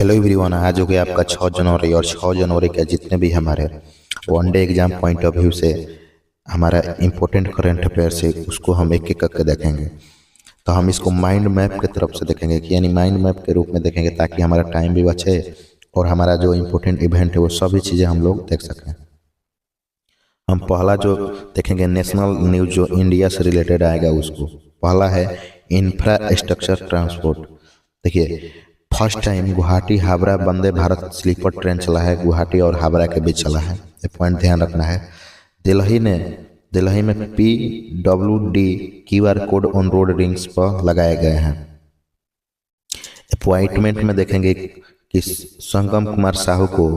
Hello everyone, आज हो गया आपका 6 जनवरी और 6 जनवरी के जितने भी हमारे one day exam point of view से हमारा इम्पोर्टेंट करंट अफेयर है उसको हम एक एक करके देखेंगे। तो हम इसको माइंड मैप की तरफ से देखेंगे कि यानी माइंड मैप के रूप में देखेंगे ताकि हमारा टाइम भी बचे और हमारा जो इम्पोर्टेंट इवेंट है वो सभी चीज़ें हम लोग देख सकें। हम पहला जो देखेंगे नेशनल न्यूज जो इंडिया से रिलेटेड आएगा उसको पहला है इंफ्रास्ट्रक्चर ट्रांसपोर्ट। देखिए, first time Guwahati Howrah Vande Bharat sleeper train चला है, गुवाहाटी और हावड़ा के बीच चला है, ये पॉइंट ध्यान रखना है। दिल्ली में PWD QR code on road rings पर लगाए गए हैं। अपॉइंटमेंट में देखेंगे कि संगम कुमार साहू को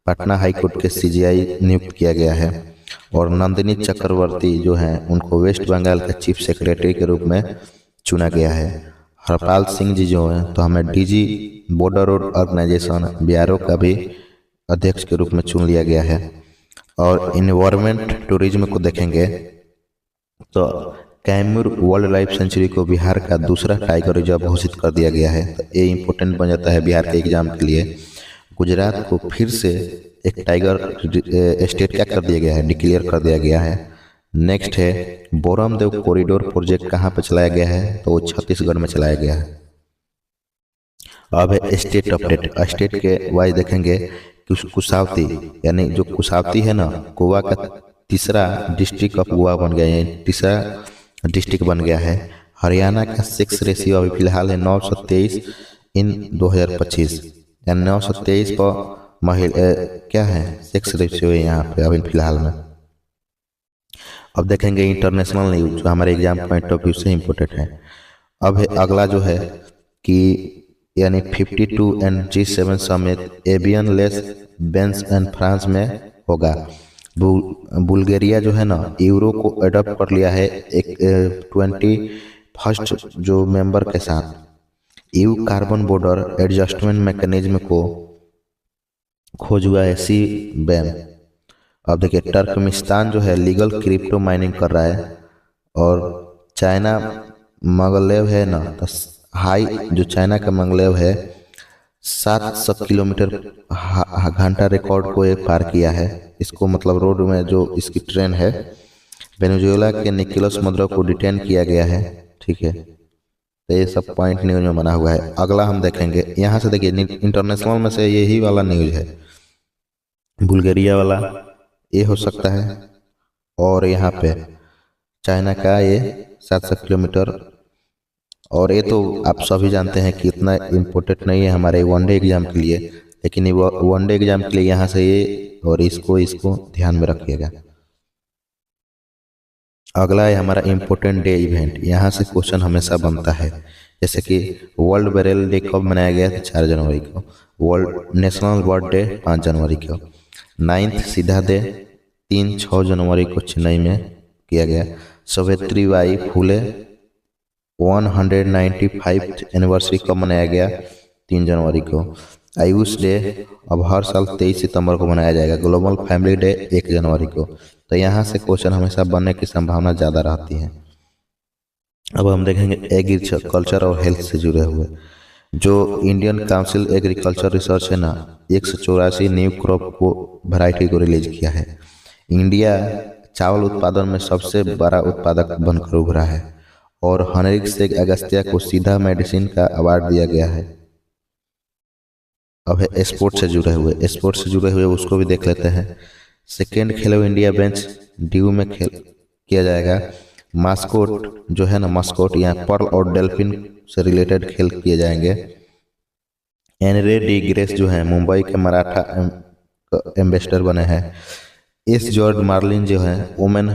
पटना हाईकोर्ट के CJI नियुक्त किया गया है और नंदिनी चक्रवर्ती जो हैं उनको वेस्ट बंगाल के चीफ सेक्रेटरी के रूप में चुना गया है। हरपाल सिंह जी जो हैं तो हमें DG border road organisation BRO का भी अध्यक्ष के रूप में चुन लिया गया है। और इन्वायरमेंट टूरिज्म को देखेंगे तो कैमूर वर्ल्ड लाइफ सेंचुरी को बिहार का दूसरा टाइगर रिजर्व घोषित कर दिया गया है। तो ये इम्पोर्टेंट बन जाता है बिहार के एग्जाम के लिए। गुजरात को फिर से एक टाइगर स्टेट क्या कर दिया गया है, डिक्लेयर कर दिया गया है। नेक्स्ट है बोरमदेव कॉरिडोर प्रोजेक्ट कहाँ पर चलाया गया है, तो वो छत्तीसगढ़ में चलाया गया है। अब है स्टेट अपडेट। स्टेट के वाइज देखेंगे कि कुसावती यानी जो कुसावती है ना, गोवा का तीसरा डिस्ट्रिक्ट ऑफ गोवा बन गया है, तीसरा डिस्ट्रिक्ट बन गया है। हरियाणा का सेक्स रेशियो अभी फिलहाल है 923 इन 2025, यानी 923 पर महिला क्या है सेक्स रेशियो है यहाँ पे अभी फिलहाल में। अब देखेंगे इंटरनेशनल न्यूज जो हमारे एग्जाम पॉइंट ऑफ व्यू से इम्पोर्टेंट है। अब है अगला जो है कि यानी 52 and G7 summit Evian les Bains and France में होगा। बुल्गारिया जो है ना यूरो को अडॉप्ट कर लिया है एक 21st जो मेंबर के साथ। EU carbon border adjustment mechanism को खोज हुआ है CBAM। अब देखिए टर्कमिस्तान जो है लीगल क्रिप्टो माइनिंग कर रहा है और चाइना मंगलेव है ना, तो हाई जो चाइना का मंगलेव है 700 किलोमीटर घंटा रिकॉर्ड को एक पार किया है। इसको मतलब रोड में जो इसकी ट्रेन है। वेनेजुएला के निकोलस मदुरो को डिटेन किया गया है, ठीक है। तो ये सब पॉइंट न्यूज में बना हुआ है। अगला हम देखेंगे यहाँ से, देखिए इंटरनेशनल में से यही वाला न्यूज है, बुल्गारिया वाला ये हो सकता है और यहाँ पे चाइना का ये 700 किलोमीटर। और ये तो आप सभी जानते हैं कि इतना इम्पोर्टेंट नहीं है हमारे वनडे एग्जाम के लिए, लेकिन वनडे एग्जाम के लिए यहाँ से ये और इसको ध्यान में रखिएगा। अगला है हमारा इम्पोर्टेंट डे इवेंट। यहाँ से क्वेश्चन हमेशा बनता है, जैसे कि वर्ल्ड बेरल डे कब मनाया गया था, 4 जनवरी को। वर्ल्ड नेशनल बर्ड डे 5 जनवरी को। 9th सीधा डे 3-6 जनवरी को चेन्नई में किया गया। Savitri by Phule 195th anniversary कब मनाया गया, 3 जनवरी को। आयुष डे अब हर साल 23 सितंबर को मनाया जाएगा। ग्लोबल फैमिली डे 1 जनवरी को। तो यहाँ से क्वेश्चन हमेशा बनने की संभावना ज़्यादा रहती है। अब हम देखेंगे एग्रीकल्चर और हेल्थ से जुड़े हुए जो इंडियन काउंसिल एग्रीकल्चर रिसर्च है ना, 184 न्यू क्रॉप को वैरायटी को रिलीज किया है। इंडिया चावल उत्पादन में सबसे बड़ा उत्पादक बनकर उभरा है और हनरिक शेख अगस्तिया को सीधा मेडिसिन का अवार्ड दिया गया है। अब है स्पोर्ट्स से जुड़े हुए उसको भी देख लेते हैं। सेकेंड खेलो इंडिया बेंच ड्यू में खेल किया जाएगा। मास्कोट जो है ना, मास्कोट यहाँ पर्ल और डेल्फिन से रिलेटेड खेल किए जाएंगे। एनरे डी ग्रेस जो है मुंबई के मराठा एम्बेसडर बने हैं। एस जॉर्ज मार्लिन जो है वुमेन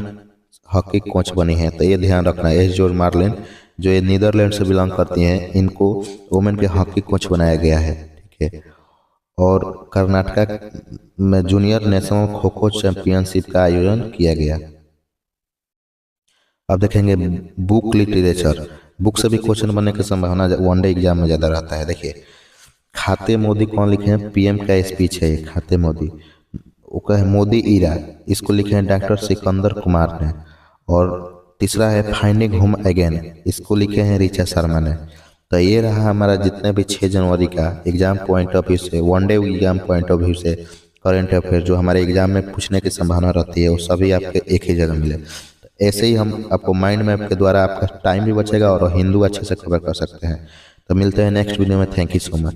हॉकी कोच बनी है। तो ये ध्यान रखना है, एस जॉर्ज मार्लिन जो ये नीदरलैंड से बिलोंग करती हैं, इनको वुमेन के हॉकी कोच बनाया गया है, ठीक है। और कर्नाटक में junior national kho kho championship का आयोजन किया गया। अब देखेंगे बुक लिटरेचर। बुक से भी क्वेश्चन बनने की संभावना वनडे एग्जाम में ज़्यादा रहता है। देखिए खाते मोदी कौन लिखे हैं, PM का स्पीच है ये, खाते मोदी। वो कहे मोदी ईरा, इसको लिखे हैं डॉक्टर सिकंदर कुमार ने। और तीसरा है फाइंडिंग होम अगेन, इसको लिखे हैं ऋचा शर्मा ने। तो ये रहा हमारा जितने भी 6 जनवरी का एग्जाम पॉइंट ऑफ व्यू से, one day exam point of view से करंट अफेयर जो हमारे एग्जाम में पूछने की संभावना रहती है वो सभी आपके एक ही जगह मिले। तो ऐसे ही हम आपको माइंड मैप के द्वारा आपका टाइम भी बचेगा और हिंदू अच्छे से कवर कर सकते हैं। तो मिलते हैं नेक्स्ट वीडियो में। Thank you so much.